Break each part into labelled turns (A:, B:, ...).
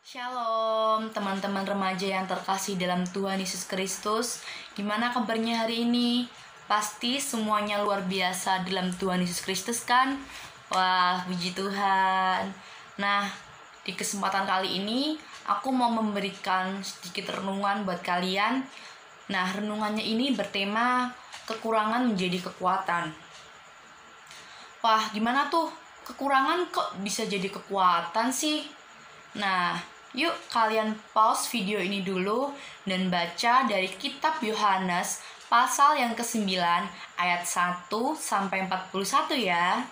A: Shalom teman-teman remaja yang terkasih dalam Tuhan Yesus Kristus. Gimana kabarnya hari ini? Pasti semuanya luar biasa dalam Tuhan Yesus Kristus kan? Wah, puji Tuhan. Nah, di kesempatan kali ini aku mau memberikan sedikit renungan buat kalian. Nah, renungannya ini bertema kekurangan menjadi kekuatan. Wah, gimana tuh? Kekurangan kok bisa jadi kekuatan sih? Nah, yuk kalian pause video ini dulu dan baca dari kitab Yohanes pasal yang ke-9 ayat 1 sampai 41 ya.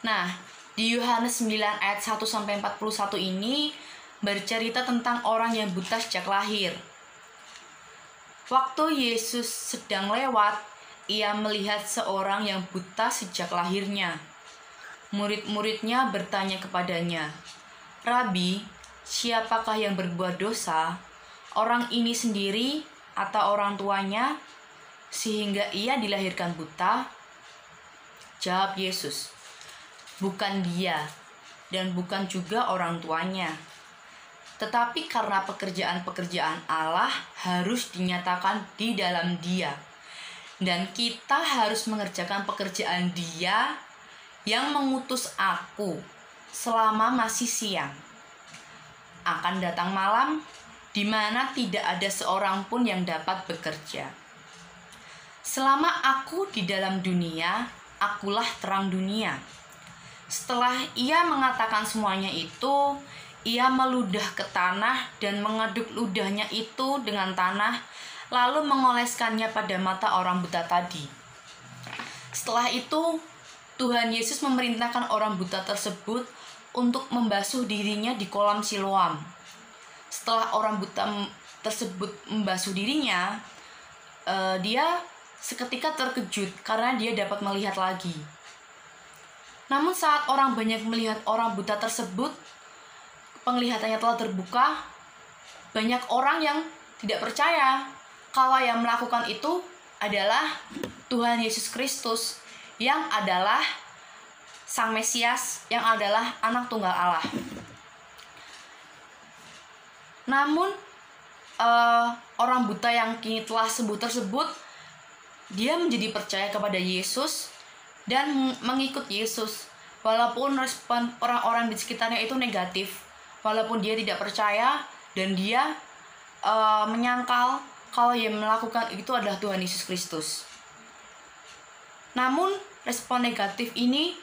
A: Nah, di Yohanes 9 ayat 1 sampai 41 ini bercerita tentang orang yang buta sejak lahir. Waktu Yesus sedang lewat, ia melihat seorang yang buta sejak lahirnya. Murid-muridnya bertanya kepadanya, "Rabi, siapakah yang berbuat dosa, orang ini sendiri atau orang tuanya, sehingga ia dilahirkan buta?" Jawab Yesus, "Bukan dia, dan bukan juga orang tuanya. Tetapi karena pekerjaan-pekerjaan Allah harus dinyatakan di dalam dia. Dan kita harus mengerjakan pekerjaan dia yang mengutus aku selama masih siang. Akan datang malam di mana tidak ada seorang pun yang dapat bekerja. Selama aku di dalam dunia, akulah terang dunia." Setelah ia mengatakan semuanya itu, ia meludah ke tanah dan mengaduk ludahnya itu dengan tanah, lalu mengoleskannya pada mata orang buta tadi. Setelah itu, Tuhan Yesus memerintahkan orang buta tersebut untuk membasuh dirinya di kolam Siloam. Setelah orang buta tersebut membasuh dirinya, dia seketika terkejut karena dia dapat melihat lagi. Namun saat orang banyak melihat orang buta tersebut, penglihatannya telah terbuka, banyak orang yang tidak percaya kalau yang melakukan itu adalah Tuhan Yesus Kristus, yang adalah Sang Mesias, yang adalah anak tunggal Allah. Namun orang buta yang kini telah sembuh tersebut, dia menjadi percaya kepada Yesus dan mengikut Yesus, walaupun respon orang-orang di sekitarnya itu negatif, walaupun dia tidak percaya dan dia menyangkal kalau yang melakukan itu adalah Tuhan Yesus Kristus. Namun respon negatif ini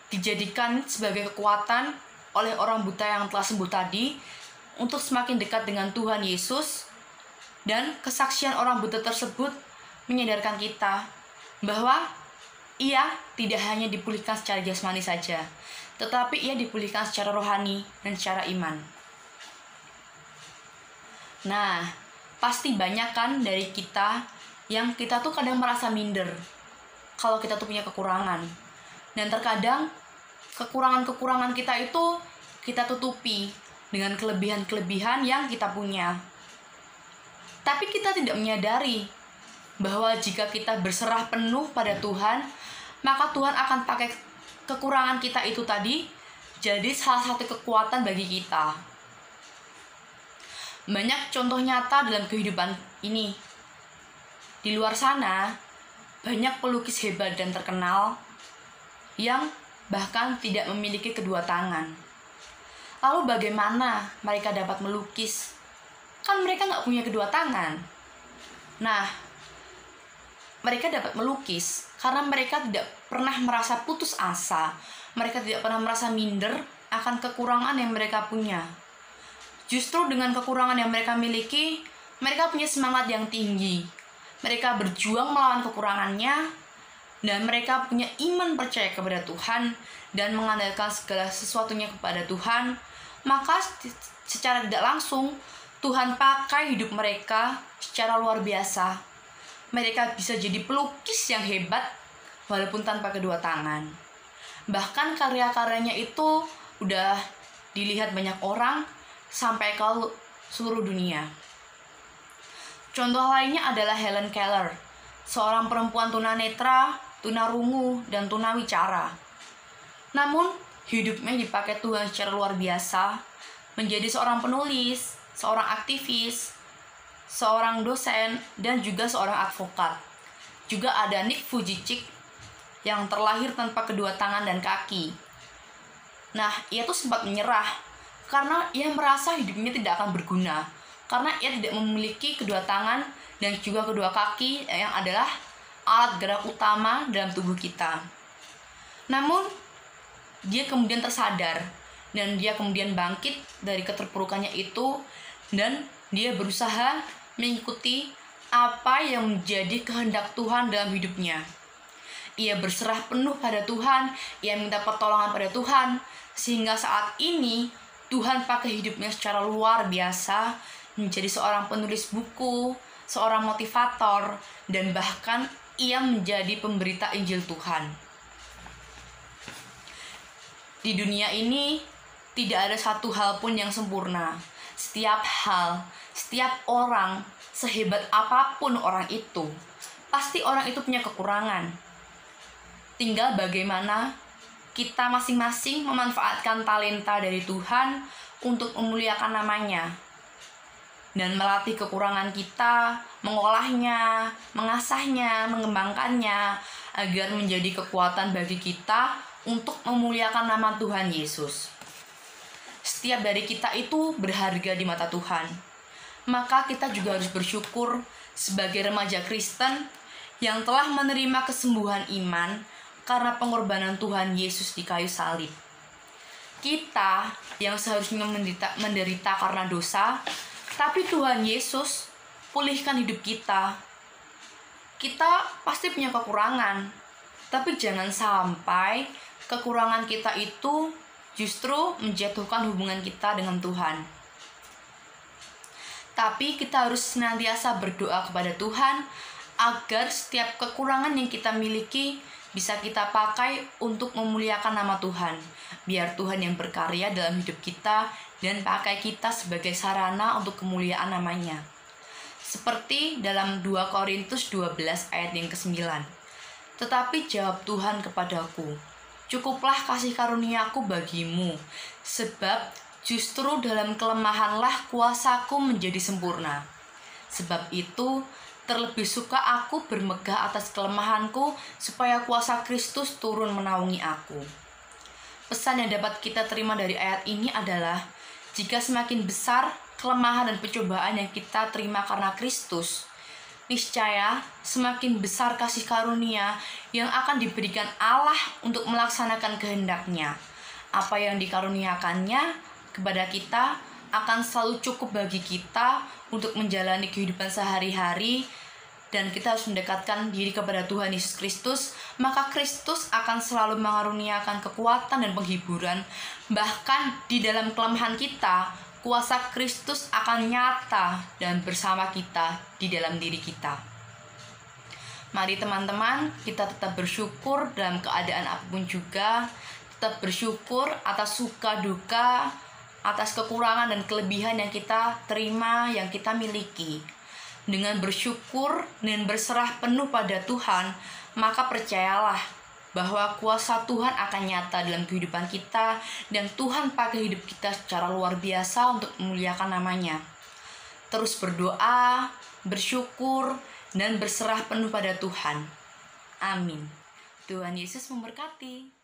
A: dijadikan sebagai kekuatan oleh orang buta yang telah sembuh tadi untuk semakin dekat dengan Tuhan Yesus, dan kesaksian orang buta tersebut menyadarkan kita bahwa ia tidak hanya dipulihkan secara jasmani saja, tetapi ia dipulihkan secara rohani dan secara iman. Nah, pasti banyak kan dari kita yang kita tuh kadang merasa minder kalau kita tuh punya kekurangan. Dan terkadang kekurangan-kekurangan kita itu kita tutupi dengan kelebihan-kelebihan yang kita punya. Tapi kita tidak menyadari bahwa jika kita berserah penuh pada Tuhan, maka Tuhan akan pakai kekurangan kita itu tadi jadi salah satu kekuatan bagi kita. Banyak contoh nyata dalam kehidupan ini. Di luar sana, banyak pelukis hebat dan terkenal yang bahkan tidak memiliki kedua tangan. Lalu bagaimana mereka dapat melukis? Kan mereka nggak punya kedua tangan. Nah, mereka dapat melukis karena mereka tidak pernah merasa putus asa. Mereka tidak pernah merasa minder akan kekurangan yang mereka punya. Justru dengan kekurangan yang mereka miliki, mereka punya semangat yang tinggi. Mereka berjuang melawan kekurangannya, dan mereka punya iman percaya kepada Tuhan dan mengandalkan segala sesuatunya kepada Tuhan. Maka secara tidak langsung Tuhan pakai hidup mereka secara luar biasa. Mereka bisa jadi pelukis yang hebat walaupun tanpa kedua tangan. Bahkan karya-karyanya itu udah dilihat banyak orang sampai ke seluruh dunia. Contoh lainnya adalah Helen Keller, seorang perempuan tunanetra, tunarungu, dan tunawicara. Namun hidupnya dipakai Tuhan secara luar biasa, menjadi seorang penulis, seorang aktivis, seorang dosen, dan juga seorang advokat. Juga ada Nick Vujicic yang terlahir tanpa kedua tangan dan kaki. Nah, ia tuh sempat menyerah karena ia merasa hidupnya tidak akan berguna, karena ia tidak memiliki kedua tangan dan juga kedua kaki yang adalah alat gerak utama dalam tubuh kita. Namun, dia kemudian tersadar dan dia kemudian bangkit dari keterpurukannya itu, dan dia berusaha mengikuti apa yang menjadi kehendak Tuhan dalam hidupnya. Ia berserah penuh pada Tuhan, ia minta pertolongan pada Tuhan, sehingga saat ini Tuhan pakai hidupnya secara luar biasa, menjadi seorang penulis buku, seorang motivator, dan bahkan ia menjadi pemberita Injil Tuhan. Di dunia ini tidak ada satu hal pun yang sempurna. Setiap hal, setiap orang, sehebat apapun orang itu, pasti orang itu punya kekurangan. Tinggal bagaimana kita masing-masing memanfaatkan talenta dari Tuhan untuk memuliakan namanya dan melatih kekurangan kita, mengolahnya, mengasahnya, mengembangkannya agar menjadi kekuatan bagi kita untuk memuliakan nama Tuhan Yesus. Setiap dari kita itu berharga di mata Tuhan. Maka kita juga harus bersyukur sebagai remaja Kristen yang telah menerima kesembuhan iman karena pengorbanan Tuhan Yesus di kayu salib. Kita yang seharusnya menderita karena dosa, tapi Tuhan Yesus pulihkan hidup kita. Kita pasti punya kekurangan, tapi jangan sampai kekurangan kita itu justru menjatuhkan hubungan kita dengan Tuhan. Tapi kita harus senantiasa berdoa kepada Tuhan agar setiap kekurangan yang kita miliki bisa kita pakai untuk memuliakan nama Tuhan. Biar Tuhan yang berkarya dalam hidup kita dan pakai kita sebagai sarana untuk kemuliaan namanya. Seperti dalam 2 Korintus 12 ayat yang ke-9. Tetapi jawab Tuhan kepadaku, cukuplah kasih karuniaku bagimu, sebab justru dalam kelemahanlah kuasaku menjadi sempurna. Sebab itu, terlebih suka aku bermegah atas kelemahanku, supaya kuasa Kristus turun menaungi aku. Pesan yang dapat kita terima dari ayat ini adalah, jika semakin besar kelemahan dan pencobaan yang kita terima karena Kristus, niscaya semakin besar kasih karunia yang akan diberikan Allah untuk melaksanakan kehendak-Nya. Apa yang dikaruniakannya kepada kita akan selalu cukup bagi kita untuk menjalani kehidupan sehari-hari, dan kita harus mendekatkan diri kepada Tuhan Yesus Kristus, maka Kristus akan selalu mengaruniakan kekuatan dan penghiburan. Bahkan di dalam kelemahan kita, kuasa Kristus akan nyata dan bersama kita di dalam diri kita. Mari teman-teman, kita tetap bersyukur dalam keadaan apapun juga, tetap bersyukur atas suka duka, atas kekurangan dan kelebihan yang kita terima, yang kita miliki. Dengan bersyukur dan berserah penuh pada Tuhan, maka percayalah bahwa kuasa Tuhan akan nyata dalam kehidupan kita, dan Tuhan pakai hidup kita secara luar biasa untuk memuliakan namanya. Terus berdoa, bersyukur, dan berserah penuh pada Tuhan. Amin. Tuhan Yesus memberkati.